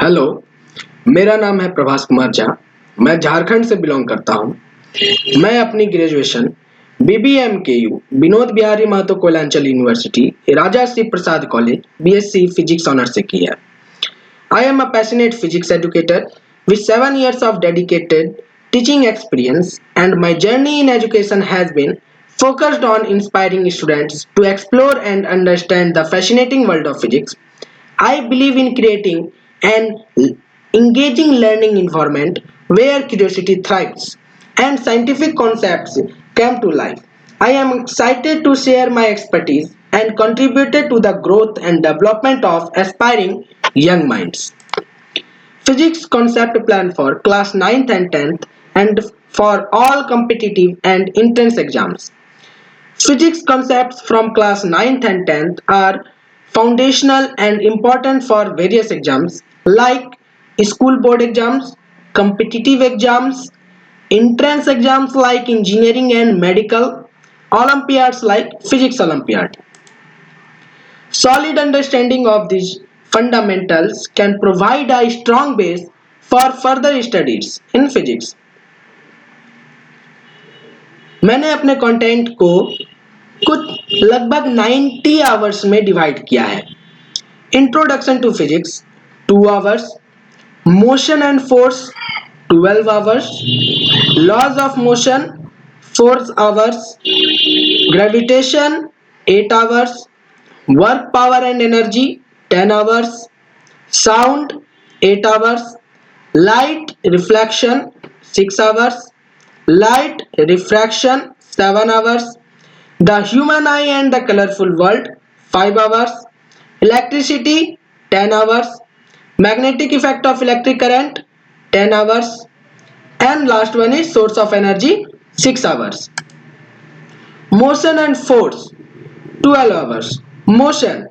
Hello, मेरा नाम है प्रभास कुमार झा। मैं झारखंड से बिलोंग करता हूँ। मैं अपनी graduation BBMKU Vinod Bihari Mahto Koylanchal university Raja Shri Prasad college BSc physics honour से की है। I am a passionate physics educator with 7 years of dedicated teaching experience, and my journey in education has been focused on inspiring students to explore and understand the fascinating world of physics. I believe in creating an engaging learning environment where curiosity thrives and scientific concepts come to life. I am excited to share my expertise and contribute to the growth and development of aspiring young minds. Physics concept plan for class 9th and 10th and for all competitive and entrance exams. Physics concepts from class 9th and 10th are foundational and important for various exams like school board exams, competitive exams, entrance exams like engineering and medical, Olympiads like physics Olympiad. Solid understanding of these fundamentals can provide a strong base for further studies in physics. मैंने अपने content को कुछ लगभग 90 hours में divide किया है। Introduction to physics 2 hours, motion and force 12 hours, laws of motion 4 hours, gravitation 8 hours, work power and energy 10 hours, sound 8 hours, light reflection 6 hours, light refraction 7 hours, the human eye and the colorful world 5 hours, electricity 10 hours, magnetic effect of electric current 10 hours, and last one is source of energy 6 hours. Motion and force 12 hours. Motion.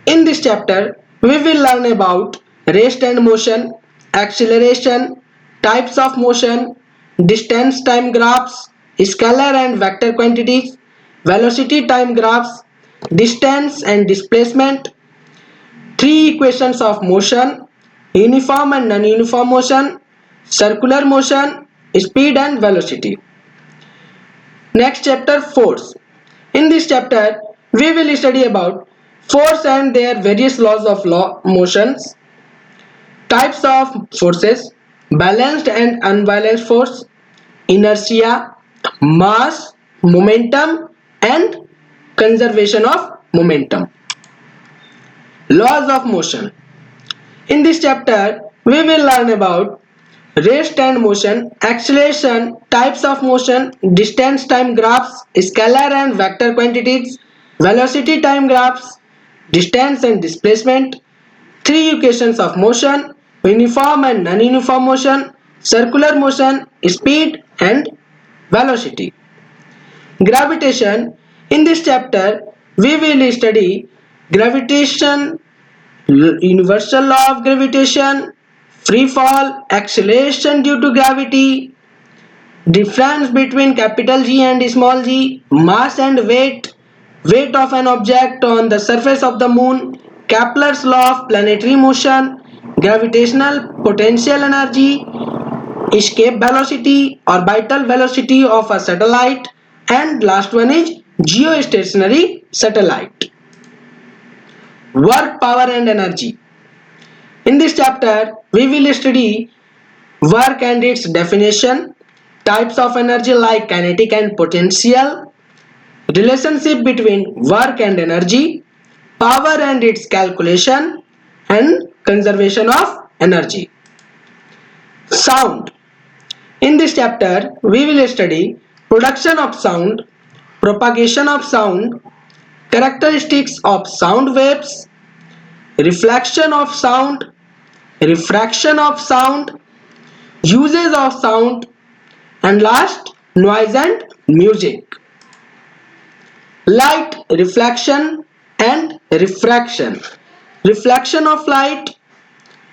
In this chapter, we will learn about rest and motion, acceleration, types of motion, distance time graphs, scalar and vector quantities, velocity time graphs, distance and displacement, three equations of motion, uniform and non-uniform motion, circular motion, speed and velocity. Next chapter, force. In this chapter, we will study about force and their various laws of motions, types of forces, balanced and unbalanced force, inertia, mass, momentum, and conservation of momentum. Laws of motion. In this chapter, we will learn about rest and motion, acceleration, types of motion, distance time graphs, scalar and vector quantities, velocity time graphs, distance and displacement, three equations of motion, uniform and non-uniform motion, circular motion, speed and velocity. Gravitation. In this chapter, we will study gravitation, universal law of gravitation, free fall, acceleration due to gravity, difference between capital G and small g, mass and weight, weight of an object on the surface of the moon, Kepler's law of planetary motion, gravitational potential energy, escape velocity, orbital velocity of a satellite, and last one is geostationary satellite. Work, power and energy. In this chapter, we will study work and its definition, types of energy like kinetic and potential, relationship between work and energy, power and its calculation, and conservation of energy. Sound. In this chapter, we will study production of sound, propagation of sound, characteristics of sound waves, reflection of sound, refraction of sound, uses of sound, and last, noise and music. Light reflection and refraction. Reflection of light,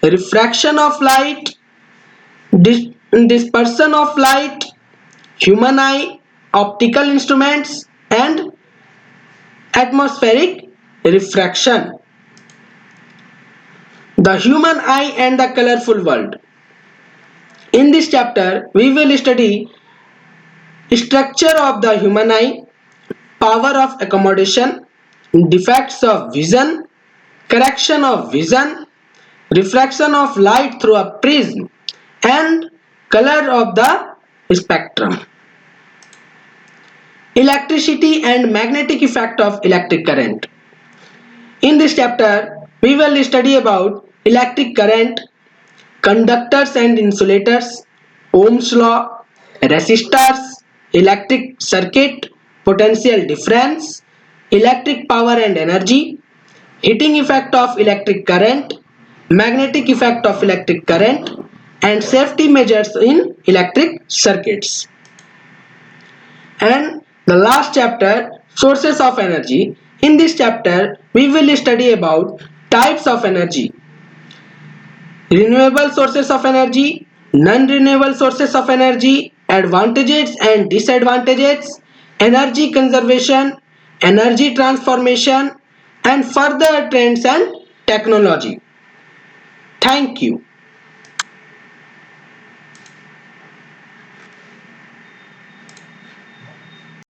refraction of light, dispersion of light, human eye, optical instruments, and atmospheric refraction. The human eye and the colorful world. In this chapter, we will study structure of the human eye, power of accommodation, defects of vision, correction of vision, refraction of light through a prism, and color of the spectrum. Electricity and magnetic effect of electric current. In this chapter, we will study about electric current, conductors and insulators, Ohm's law, resistors, electric circuit, potential difference, electric power and energy, heating effect of electric current, magnetic effect of electric current, and safety measures in electric circuits. And the last chapter, sources of energy. In this chapter, we will study about types of energy, renewable sources of energy, non-renewable sources of energy, advantages and disadvantages, energy conservation, energy transformation, and further trends and technology. Thank you.